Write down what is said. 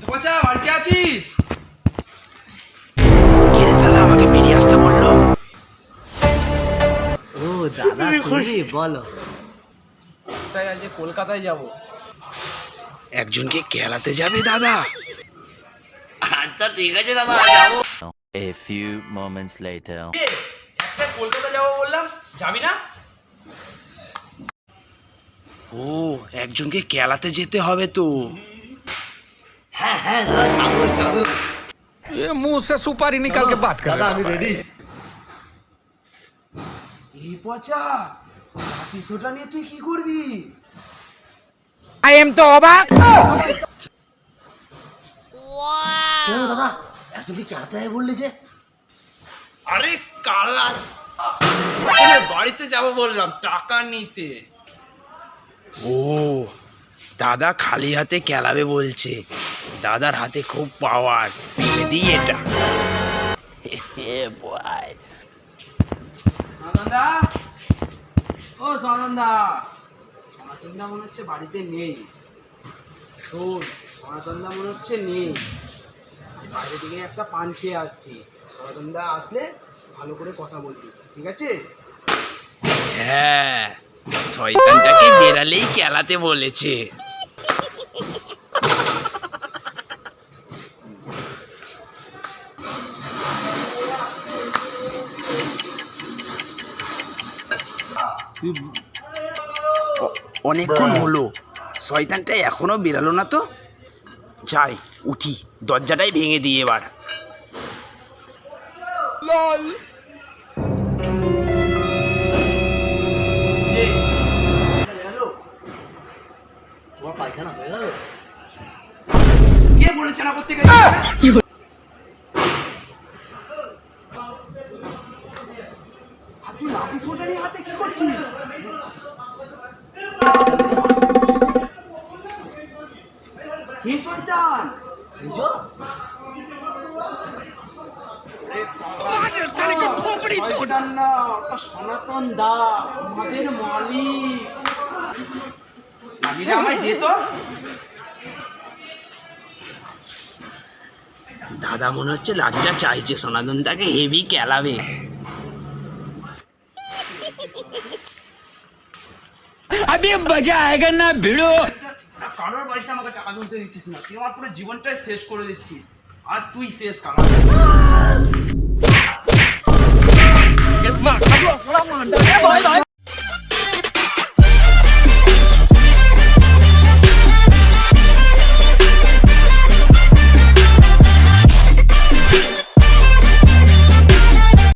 পচা বাড়িতে আছিস? কে রে শালা আমাকে বেরিয়ে আসতে বললো? ও দাদা তুমি বলো। তাই আজ কলকাতায় যাব। একজনকে কেলাতে যাবে দাদা? আচ্ছা ঠিক আছে দাদা যাবো। A few moments later. একটা কলকাতা যাব বললাম, যাবি না? ও একজনকে কেলাতে যেতে হবে তো। হ্যাঁ হ্যাঁ দাদা যাবো যাবো। ये मुंह से सुपारी निकाल के बात कर দাদা रहा আমি রেডি। এই পচা টিসোটা নিয়ে তুই কি করবি? কেন দাদা এত কি কেলাতে হবে বললি যে? আরে কালা বাড়িতে যাব বললাম টাকা নিতে। ও দাদা খালি হাতে কেলাবে বলছে। দাদার হাতে খুব পাওয়ার, পেয়ে দিই এটা। বয় সনাতনদা, ও সনাতনদা, সনাতনদা মনে হচ্ছে বাড়িতে নেই। শোন, সনাতনদা মনে হচ্ছে নেই। বাইরে থেকে একটা পান খেয়ে আসছি। সনাতনদা আসলে ভালো করে কথা বলবি, ঠিক আছে? হ্যাঁ, শয়তানটাকে বেরালেই কেলাতে বলেছে। অনেকক্ষণ হলো, শয়তানটা এখনো বেরালো না তো। যাই উঠি, দরজাটাই ভেঙে দিই এবার। তোমার পায়খানা হয়ে গেল? কে বলেছে না করতে গেছে? আর তুই লাঠি সোটা নিয়ে হাতে কি করছিস? কে শয়তান? বুঝো? শয়তান না, ওটা সনাতন দা, আমাদের মালিক। লাঠিটা আমায় দে তো। দাদা মনে হচ্ছে লাঠিটা চাইছে, সনাতন তাকে হেভি কেলাবে। अभी मजा आएगा ना भिड़ो। কারোর বাড়িতে আমাকে টাকা তুলতে দিচ্ছিস না, তুই আমার পুরো জীবনটাই শেষ করে দিচ্ছিস। আজ তুই শেষ কামাল।